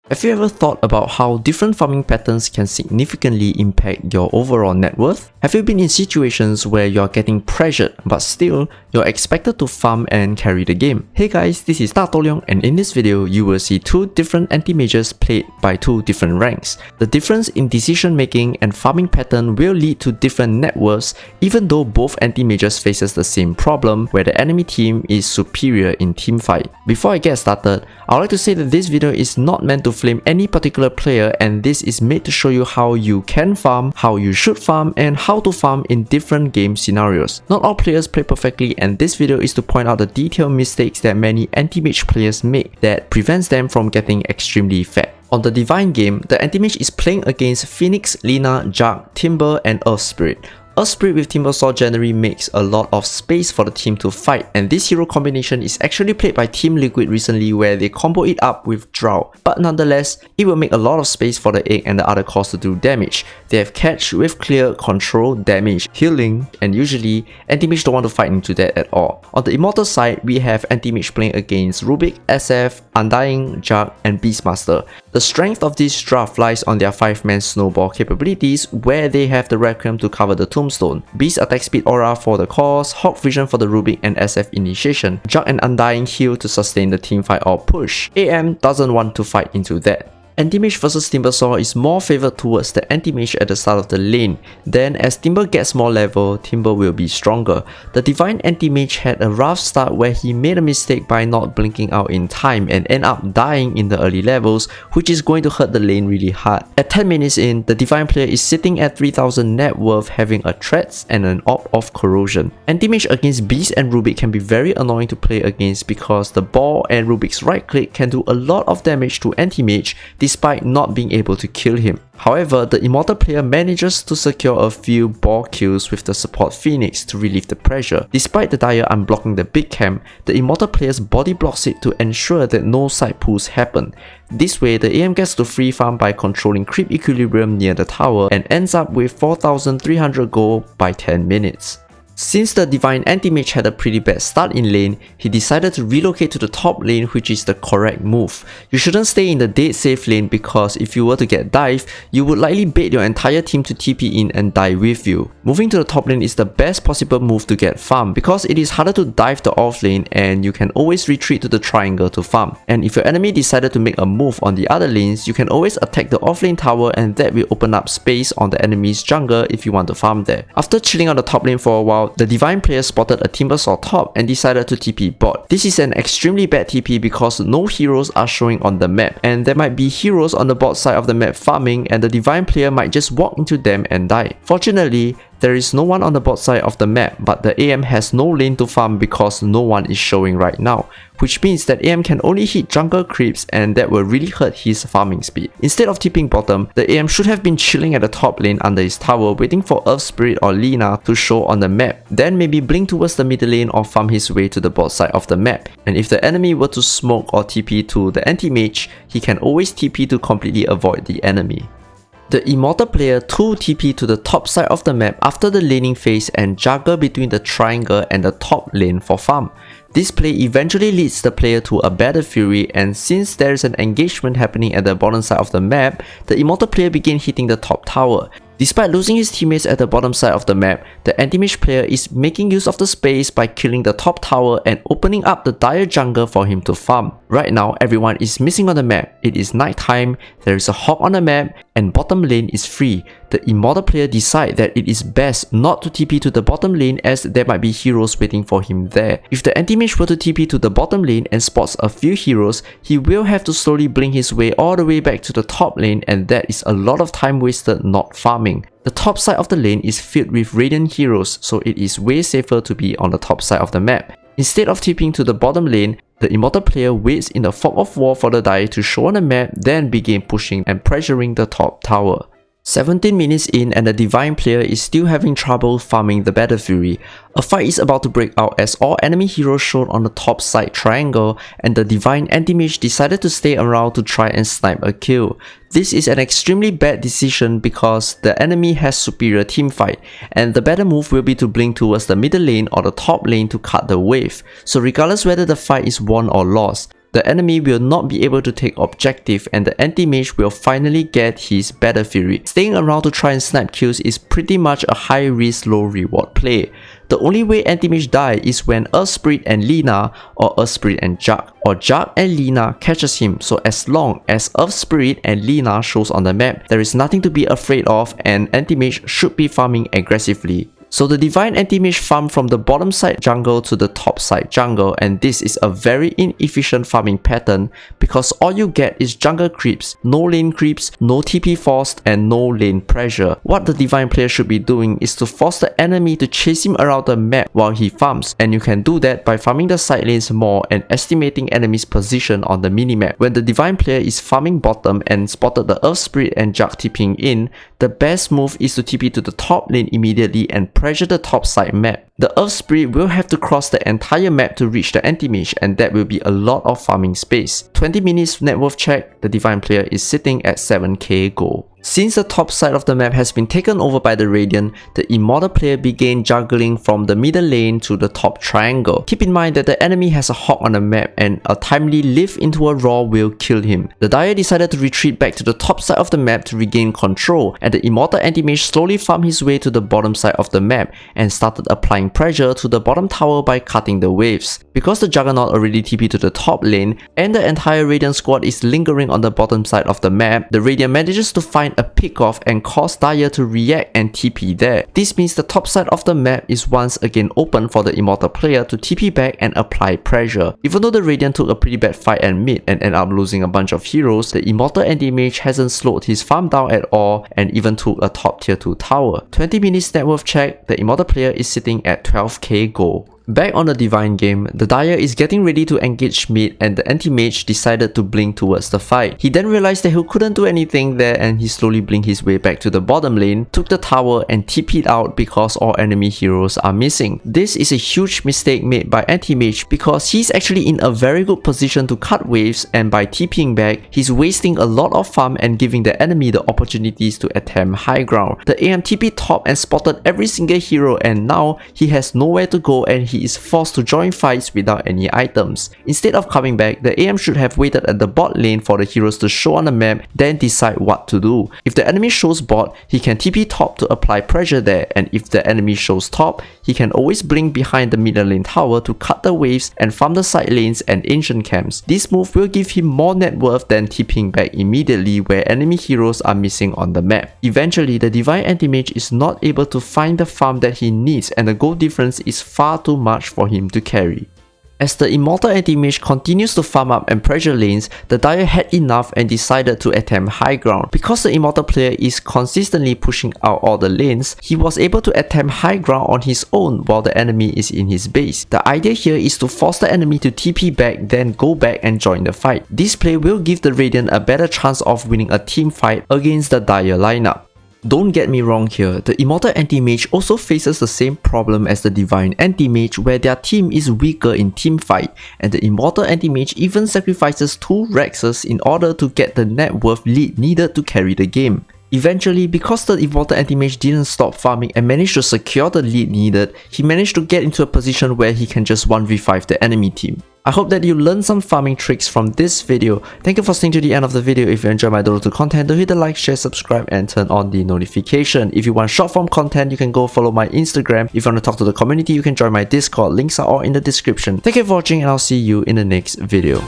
Have you ever thought about how different farming patterns can significantly impact your overall net worth? Have you been in situations where you're getting pressured but still you're expected to farm and carry the game? Hey guys, this is DATOHLEONG, and in this video you will see two different anti-mages played by two different ranks. The difference in decision making and farming pattern will lead to different net worths even though both anti-mages faces the same problem where the enemy team is superior in teamfight. Before I get started, I would like to say that this video is not meant to flame any particular player, and this is made to show you how you can farm, how you should farm, and how to farm in different game scenarios. Not all players play perfectly, and this video is to point out the detailed mistakes that many anti-mage players make that prevents them from getting extremely fat. On the Divine game, the anti-mage is playing against Phoenix, Lina, Jug, Timber, and Earth Spirit. Earth Spirit with Timber Saw generally makes a lot of space for the team to fight, and this hero combination is actually played by Team Liquid recently where they combo it up with Drow. But nonetheless, it will make a lot of space for the egg and the other cores to do damage. They have catch with clear, control, damage, healing, and usually anti-mage don't want to fight into that at all. On the Immortal side, we have anti-mage playing against Rubik, SF, Undying, Jug, and Beastmaster. The strength of this draft lies on their 5-man snowball capabilities where they have the Requiem to cover the Tombstone, Beast attack speed aura for the cores, Hawk vision for the Rubik and SF initiation, Jug and Undying heal to sustain the teamfight or push. AM doesn't want to fight into that. Anti-mage vs Timber Saw is more favored towards the anti-mage at the start of the lane. Then as Timber gets more level, Timber will be stronger. The Divine anti-mage had a rough start where he made a mistake by not blinking out in time and end up dying in the early levels, which is going to hurt the lane really hard. At 10 minutes in, the Divine player is sitting at 3000 net worth, having a Threats and an Orb of Corrosion. Anti-mage against Beast and Rubik can be very annoying to play against because the ball and Rubik's right click can do a lot of damage to anti-mage despite not being able to kill him. However, the Immortal player manages to secure a few ball kills with the support Phoenix to relieve the pressure. Despite the Dire unblocking the big camp, the Immortal player's body blocks it to ensure that no side pulls happen. This way, the AM gets to free farm by controlling creep equilibrium near the tower and ends up with 4300 gold by 10 minutes. Since the Divine anti-mage had a pretty bad start in lane, he decided to relocate to the top lane, which is the correct move. You shouldn't stay in the dead safe lane because if you were to get dive, you would likely bait your entire team to TP in and die with you. Moving to the top lane is the best possible move to get farm because it is harder to dive the off lane and you can always retreat to the triangle to farm. And if your enemy decided to make a move on the other lanes, you can always attack the off lane tower and that will open up space on the enemy's jungle if you want to farm there. After chilling on the top lane for a while, the Divine player spotted a Timber Saw top and decided to TP bot. This is an extremely bad TP because no heroes are showing on the map and there might be heroes on the bot side of the map farming and the Divine player might just walk into them and die. Fortunately, there is no one on the bot side of the map, but the AM has no lane to farm because no one is showing right now, which means that AM can only hit jungle creeps and that will really hurt his farming speed. Instead of tipping bottom, the AM should have been chilling at the top lane under his tower waiting for Earth Spirit or Lina to show on the map, then maybe blink towards the middle lane or farm his way to the bot side of the map. And if the enemy were to smoke or TP to the anti-mage, he can always TP to completely avoid the enemy. The Immortal player 2 TP to the top side of the map after the laning phase and juggle between the triangle and the top lane for farm. This play eventually leads the player to a Battle Fury, and since there is an engagement happening at the bottom side of the map, the Immortal player begins hitting the top tower. Despite losing his teammates at the bottom side of the map, the anti-mage player is making use of the space by killing the top tower and opening up the Dire jungle for him to farm. Right now, everyone is missing on the map. It is night time, there is a hog on the map, and bottom lane is free. The Immortal player decides that it is best not to TP to the bottom lane as there might be heroes waiting for him there. If the anti-mage were to TP to the bottom lane and spots a few heroes, he will have to slowly blink his way all the way back to the top lane, and that is a lot of time wasted not farming. The top side of the lane is filled with Radiant heroes, so it is way safer to be on the top side of the map. Instead of TPing to the bottom lane, the Immortal player waits in the fog of war for the Dire to show on the map, then begin pushing and pressuring the top tower. 17 minutes in and the Divine player is still having trouble farming the Battle Fury. A fight is about to break out as all enemy heroes showed on the top side triangle and the Divine anti-mage decided to stay around to try and snipe a kill. This is an extremely bad decision because the enemy has superior teamfight and the better move will be to blink towards the middle lane or the top lane to cut the wave. So regardless whether the fight is won or lost, the enemy will not be able to take objective and the anti-mage will finally get his Battle Fury. Staying around to try and snipe kills is pretty much a high risk low reward play. The only way anti-mage die is when Earth Spirit and Lina, or Earth Spirit and Jug, or Jug and Lina catches him. So as long as Earth Spirit and Lina shows on the map, there is nothing to be afraid of and anti-mage should be farming aggressively. So the Divine Anti-Mage farm from the bottom side jungle to the top side jungle, and this is a very inefficient farming pattern because all you get is jungle creeps, no lane creeps, no TP forced, and no lane pressure. What the Divine player should be doing is to force the enemy to chase him around the map while he farms, and you can do that by farming the side lanes more and estimating enemies' position on the minimap. When the Divine player is farming bottom and spotted the Earth Spirit and Jug TPing in, the best move is to TP to the top lane immediately and pressure the top side map. The Earth Spirit will have to cross the entire map to reach the anti-mage, and that will be a lot of farming space. 20 minutes net worth check, the Divine player is sitting at 7k gold. Since the top side of the map has been taken over by the Radiant, the Immortal player began juggling from the middle lane to the top triangle. Keep in mind that the enemy has a hawk on the map and a timely lift into a raw will kill him. The Dire decided to retreat back to the top side of the map to regain control, and the Immortal anti-mage slowly farmed his way to the bottom side of the map and started applying pressure to the bottom tower by cutting the waves. Because the Juggernaut already TP to the top lane and the entire Radiant squad is lingering on the bottom side of the map, the Radiant manages to find a pick-off and cause Dire to react and TP there. This means the top side of the map is once again open for the Immortal player to TP back and apply pressure. Even though the Radiant took a pretty bad fight at mid and ended up losing a bunch of heroes, the Immortal anti-mage hasn't slowed his farm down at all and even took a top tier 2 tower. 20 minutes net worth check, the Immortal player is sitting at 12k gold. Back on the Divine game, the Dire is getting ready to engage mid and the anti-mage decided to blink towards the fight. He then realized that he couldn't do anything there and he slowly blinked his way back to the bottom lane, took the tower and TP'd out because all enemy heroes are missing. This is a huge mistake made by anti-mage because he's actually in a very good position to cut waves, and by TPing back, he's wasting a lot of farm and giving the enemy the opportunities to attempt high ground. The AM TP'd top and spotted every single hero, and now he has nowhere to go and he is forced to join fights without any items. Instead of coming back, the AM should have waited at the bot lane for the heroes to show on the map, then decide what to do. If the enemy shows bot, he can TP top to apply pressure there, and if the enemy shows top, he can always blink behind the middle lane tower to cut the waves and farm the side lanes and ancient camps. This move will give him more net worth than TPing back immediately where enemy heroes are missing on the map. Eventually, the Divine Anti-Mage is not able to find the farm that he needs and the gold difference is far too much for him to carry. As the Immortal anti-mage continues to farm up and pressure lanes, the Dire had enough and decided to attempt high ground. Because the Immortal player is consistently pushing out all the lanes, he was able to attempt high ground on his own while the enemy is in his base. The idea here is to force the enemy to TP back, then go back and join the fight. This play will give the Radiant a better chance of winning a team fight against the Dire lineup. Don't get me wrong here, the Immortal Anti-Mage also faces the same problem as the Divine Anti-Mage where their team is weaker in teamfight, and the Immortal Anti-Mage even sacrifices 2 Rexes in order to get the net worth lead needed to carry the game. Eventually, because the Immortal Anti-Mage didn't stop farming and managed to secure the lead needed, he managed to get into a position where he can just 1v5 the enemy team. I hope that you learned some farming tricks from this video. Thank you for staying to the end of the video. If you enjoy my Dota 2 content, don't hit the like, share, subscribe and turn on the notification. If you want short form content, you can go follow my Instagram. If you want to talk to the community, you can join my Discord. Links are all in the description. Thank you for watching and I'll see you in the next video.